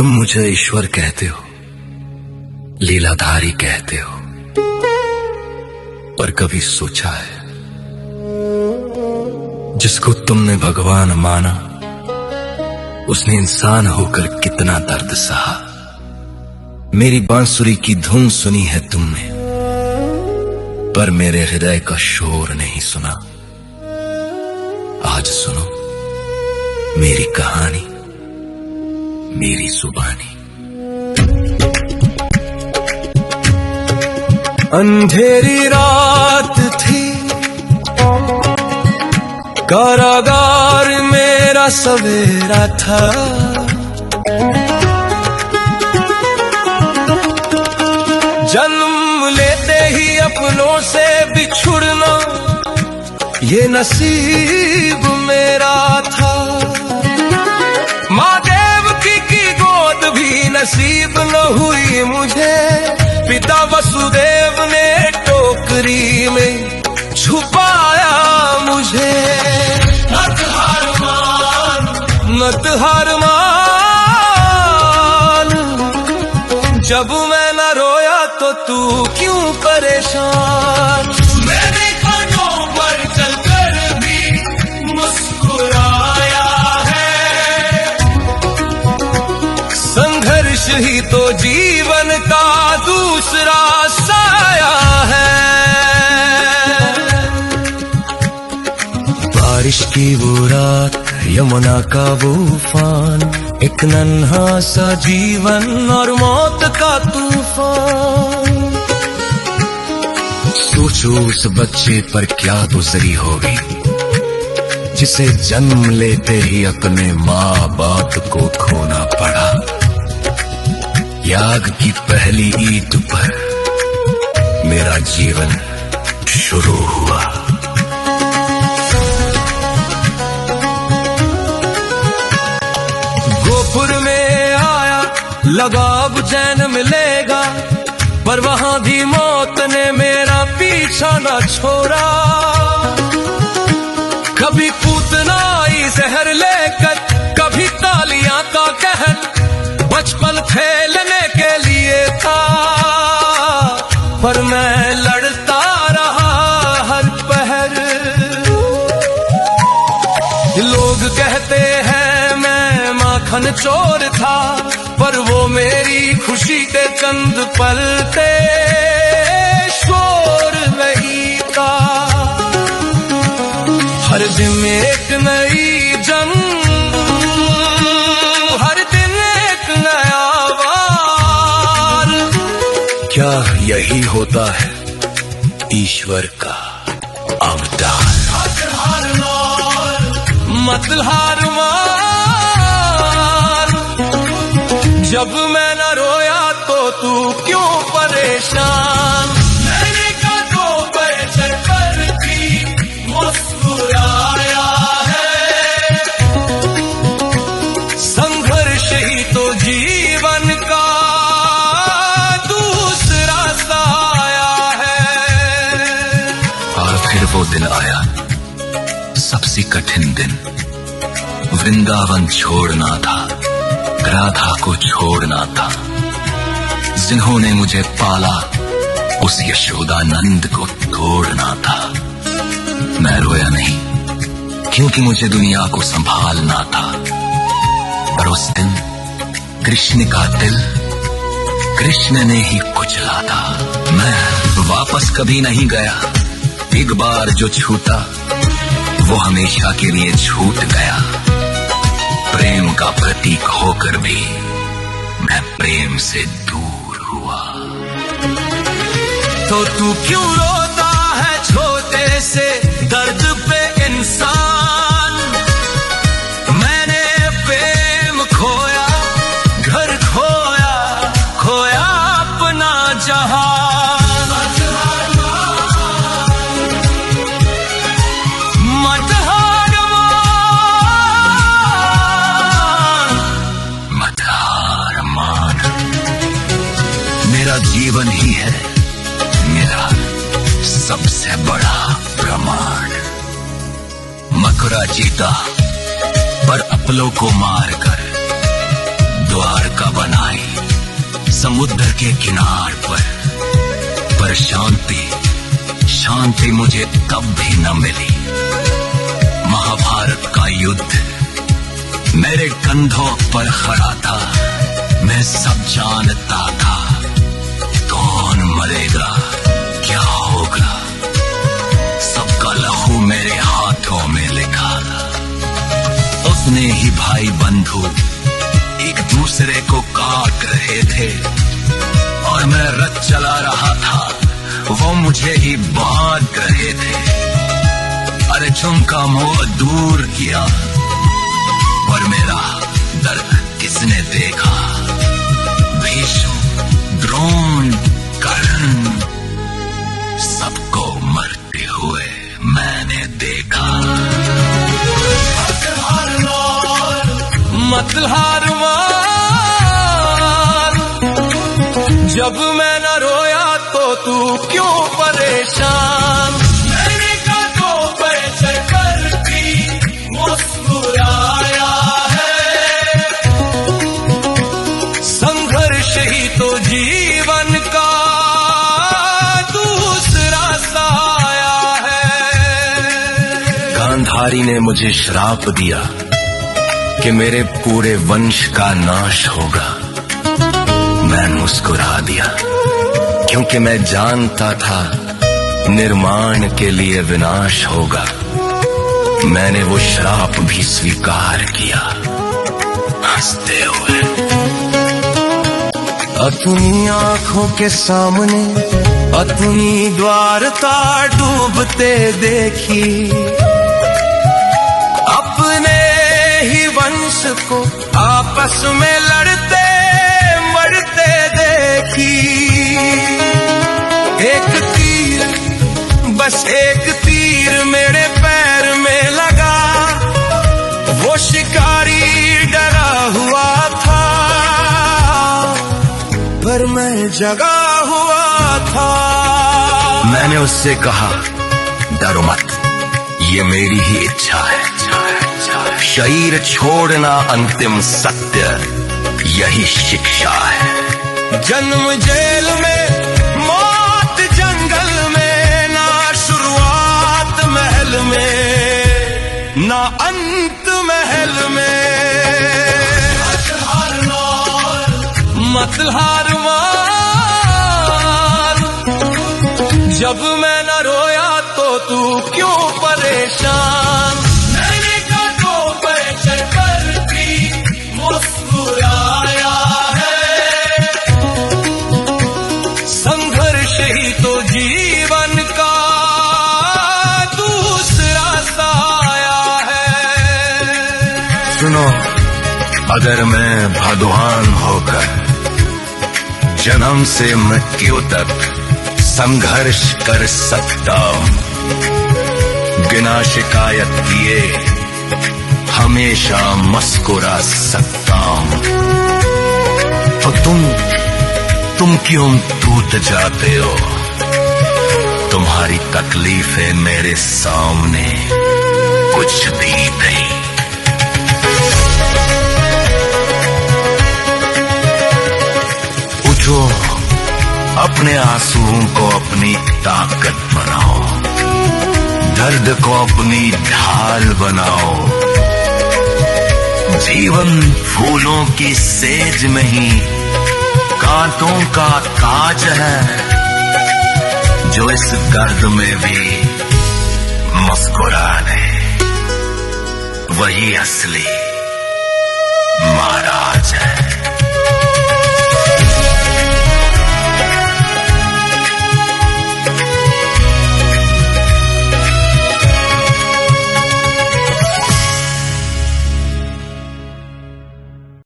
तुम मुझे ईश्वर कहते हो, लीलाधारी कहते हो, पर कभी सोचा है जिसको तुमने भगवान माना उसने इंसान होकर कितना दर्द सहा। मेरी बांसुरी की धुन सुनी है तुमने, पर मेरे हृदय का शोर नहीं सुना। आज सुनो मेरी कहानी, मेरी जुबानी। अंधेरी रात थी, कारागार मेरा सवेरा था। जन्म लेते ही अपनों से बिछुड़ना ये नसीब मेरा था। माँ देवकी की गोद भी नसीब न हुई मुझे। पिता वसुदेव ने टोकरी में छुपाया मुझे। मत हार मान, मत हार मान, जब मैं न रोया तो तू क्यों परेशान। मैंने कांटों पर चलकर भी मुस्कुराया है। संघर्ष ही तो जीवन का दूसरा साया है। बारिश की वो रात, यमुना का वो उफान, एक नन्हा सा जीवन और मौत का तूफान। सोचो उस बच्चे पर क्या गुजरी होगी जिसे जन्म लेते ही अपने माँ बाप को खोना पड़ा। याग की पहली ईद पर मेरा जीवन शुरू हुआ। गोपुर में आया, लगा अब चैन मिलेगा, पर वहां भी मौत ने मेरा पीछा न छोड़ा। कभी पूतना आई जहर लेकर, कभी तालियां का कहर। बचपन खेलने के लिए था, पर मैं लड़ता रहा हर पहर। लोग कहते हैं मैं माखन चोर था, पर वो मेरी खुशी के चंद पल थे, शोर नहीं था। हर दिन एक नई जंग, हर दिन एक नया वार। क्या यही होता है ईश्वर का अवतार। मत हार मान, जब मैं न रोया तो तू क्यों परेशान। मैंने कांटों पर चलकर भी मुस्कुराया है। संघर्ष ही तो जीवन का दूसरा साया है। और फिर वो दिन आया, सबसे कठिन दिन। वृंदावन छोड़ना था, राधा को छोड़ना था। जिन्होंने मुझे पाला उस यशोदानंद को तोड़ना था। मैं रोया नहीं, क्योंकि मुझे दुनिया को संभालना था। पर उस दिन कृष्ण का दिल कृष्ण ने ही कुचला था। मैं वापस कभी नहीं गया। एक बार जो छूटा वो हमेशा के लिए छूट गया। प्रेम का प्रतीक होकर भी मैं प्रेम से दूर हुआ। तो तू क्यों रोता है छोटे से दर्द पे इंसान। मैंने प्रेम खोया, घर खोया, खोया अपना जहां। मेरा जीवन ही है मेरा सबसे बड़ा प्रमाण। मथुरा जीता पर अपलों को मारकर द्वारका बनाई समुद्र के किनार पर शांति मुझे तब भी न मिली। महाभारत का युद्ध मेरे कंधों पर खड़ा था, मैं सब जानता था कौन मरेगा क्या होगा, सबका लहू मेरे हाथों में लिखा था। उसने ही भाई बंधु एक दूसरे को काट रहे थे और मैं रथ चला रहा था, वो मुझे ही बांध रहे थे। अर्जुन का मोह दूर किया और मेरा दर्द किसने देखा, भीष्म द्रोण कर्ण सबको मरते हुए मैंने देखा। मत हार मान, जब मैं न रोया तो तू क्यों परेशान। मैंने कांटों पर चढ़कर भी मुस्कुराया है, संघर्ष ही तो जीवन का दूसरा साया है। गांधारी ने मुझे श्राप दिया कि मेरे पूरे वंश का नाश होगा। मैं मुस्कुरा दिया क्योंकि मैं जानता था निर्माण के लिए विनाश होगा। मैंने वो श्राप भी स्वीकार किया हंसते हुए। अपनी आंखों के सामने अपनी द्वारका डूबते देखी, अपने ही वंश को आपस में लड़ते मरते देखी। एक तीर, बस एक तीर मेरे पैर में लगा, वो शिकारी डरा हुआ था पर मैं जगा हुआ था। मैंने उससे कहा डरो मत, ये मेरी ही इच्छा है। शरीर छोड़ना अंतिम सत्य, यही शिक्षा है। जन्म जेल में, मौत जंगल में, ना शुरुआत महल में, ना अंत महल में। मत हार मान, जब मैं न रोया तो तू क्यों परेशान। मैंने कांटों पर चढ़कर भी मुस्कुराया है, संघर्ष ही तो जीवन का दूसरा साया है। सुनो, अगर मैं भगवान होकर जन्म से मृत्यु तक संघर्ष कर सकता हूं, बिना शिकायत किए हमेशा मुस्कुरा सकता हूं, तो तुम क्यों टूट जाते हो। तुम्हारी तकलीफें मेरे सामने कुछ भी नहीं। उठो, अपने आंसुओं को अपनी ताकत बनाओ, दर्द को अपनी ढाल बनाओ। जीवन फूलों की सेज में ही कांटों का ताज है, जो इस दर्द में भी मुस्कुराए, वही असली